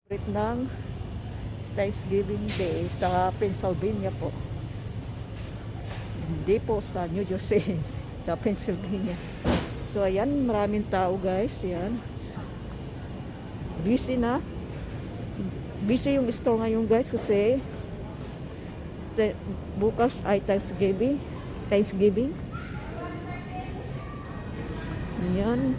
ng Thanksgiving Day sa Pennsylvania po. Hindi po sa New Jersey, sa Pennsylvania. So ayan, maraming tao guys, yan. Busy na. Busy yung store ngayon guys kasi bukas ay Thanksgiving. Yan.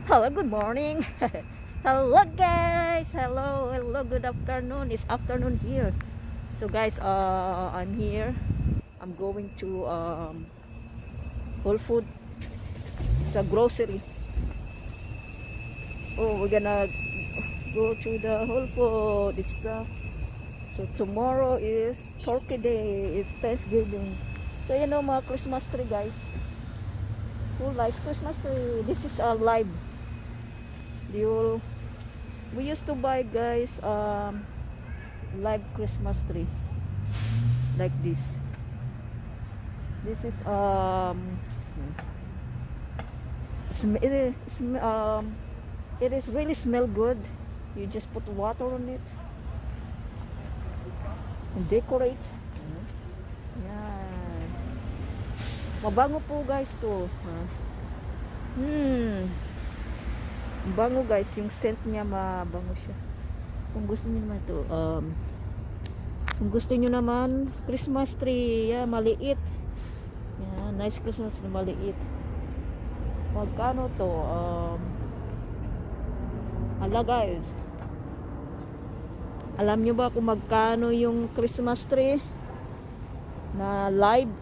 Hello, good morning. Hello guys. Hello, good afternoon. It's afternoon here. So guys, I'm here. I'm going to Whole Food. It's a grocery. Oh, we're gonna go to the Whole Food. So tomorrow is Turkey Day. It's Thanksgiving. So you know mga Christmas tree guys. Who likes Christmas tree? This is a live. We used to buy guys live Christmas tree like this. This is it is really smell good. You just put water on it and decorate. Yan. Mabango po guys to. Bango guys, yung scent niya mabango siya. Kung gusto niyo naman to, kung gusto niyo naman Christmas tree, maliit. Nice Christmas tree, maliit. Magkano to? Guys. Alam niyo ba kung magkano yung Christmas tree na live?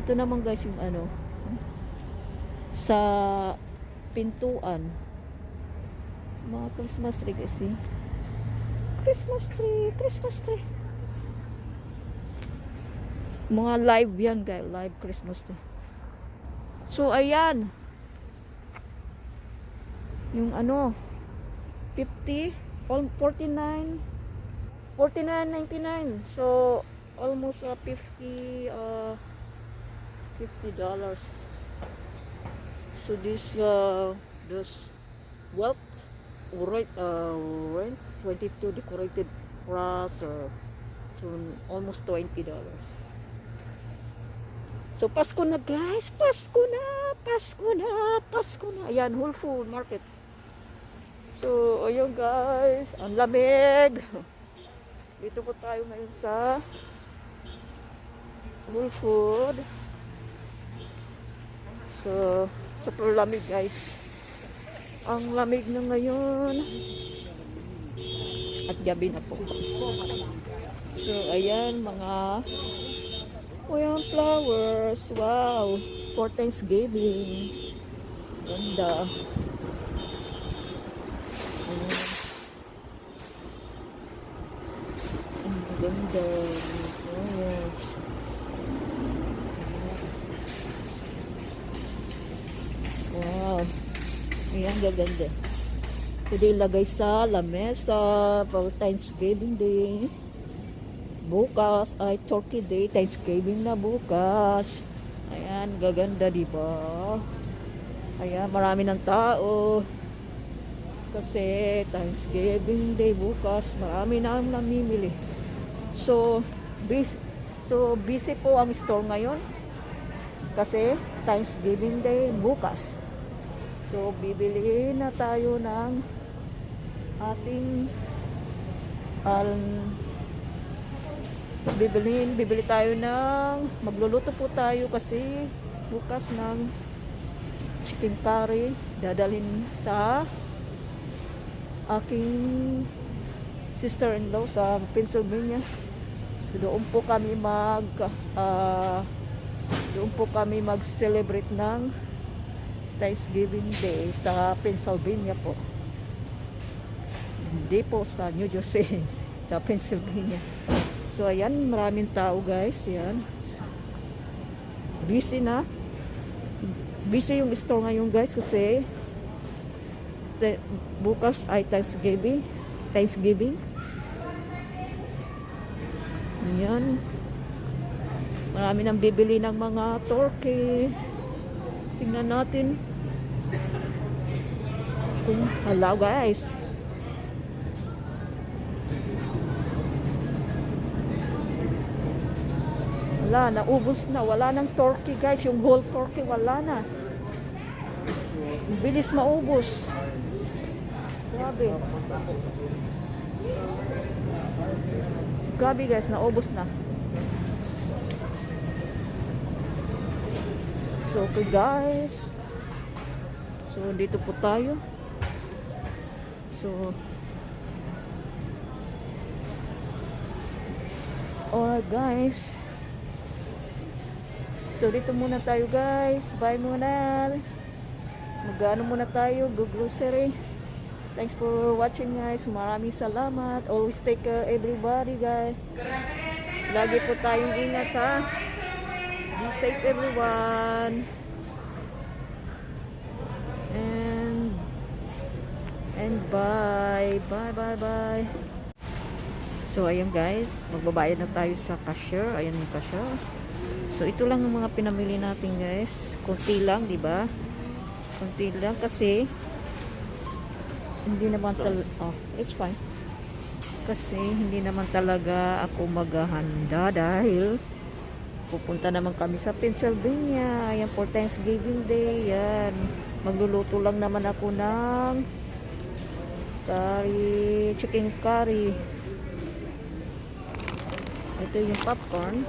Ito naman guys yung sa pintuan. Mga Christmas tree kasi. Christmas tree. Mga live yan guys, live Christmas tree. So ayan. Yung 50, 49, 49.99. So almost $50. So this wealth rent 22 decorated plus so almost $20. So Pasko na guys, Pasko na. Ayan, Whole Food Market. So ayun guys, ang lamig. Dito po tayo ngayon sa Whole Food. So super lamig guys. Ang lamig na ngayon. At gabi na po. So ayan mga flowers. Wow. For Thanksgiving. Ganda. Ang ganda. Ayan. Wow. Ayan, gaganda. Pwede ilagay sa lamesa for Thanksgiving Day. Bukas ay Turkey Day. Thanksgiving na bukas. Ayan, gaganda diba? Ayan, marami ng tao. Kasi Thanksgiving Day bukas. Marami na ang namimili. So busy po ang store ngayon. Kasi Thanksgiving Day bukas. So bibili na tayo ng ating bibili tayo ng magluluto po tayo kasi bukas ng chicken curry dadalhin sa aking sister-in-law sa Pennsylvania. So doon po kami mag-celebrate ng Thanksgiving Day sa Pennsylvania po. Hindi po sa New Jersey, sa Pennsylvania. So ayan, maraming tao guys. Yan. Busy na. Busy yung store ngayon guys kasi bukas ay Thanksgiving. Ayan. Marami nang bibili ng mga turkey. Tingnan natin. Hello guys. Wala, naubos na. Wala nang turkey guys. Yung whole turkey wala na. Bilis maubos. Grabe. Grabe guys, naubos na. So okay guys. So dito po tayo. So alright guys. So dito muna tayo guys. Bye muna. Mag-ano muna tayo, go grocery. Thanks for watching guys. Maraming salamat. Always take care everybody guys. Lagi po tayong ingat ha. Be safe everyone. And bye. Bye. So ayun guys, magbabayad na tayo sa cashier. Ayan yung cashier. So ito lang ang mga pinamili natin guys. Kunti lang, di ba? Kunti lang kasi hindi naman it's fine. Kasi hindi naman talaga ako maghahanda dahil pupunta naman kami sa Pennsylvania. Ayan for Thanksgiving Day. Yan. Magluluto lang naman ako ng curry, chicken curry. Ito yung popcorn.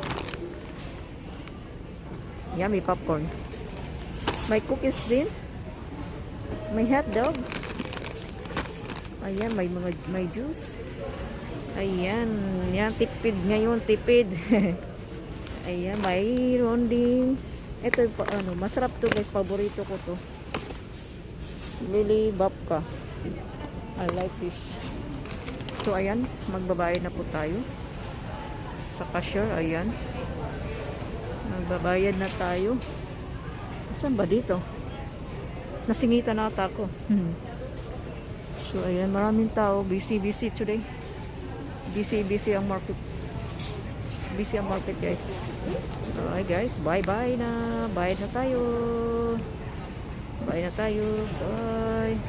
Yan, may popcorn. May cookies din. May hot dog. Ayan, may juice. Ayan, yan tipid ngayon, tipid. Ayan, mayroon din. Ito yung masarap to guys, paborito ko to. Lily babka. I like this. So ayan, magbabayad na po tayo sa cashier. Ayan, magbabayad na tayo. Saan ba dito? Nasingita na ata ako. So ayan, maraming tao. Busy today. Busy ang market. Busy ang market guys. Alright guys, bye na. Bayad na tayo. Bye.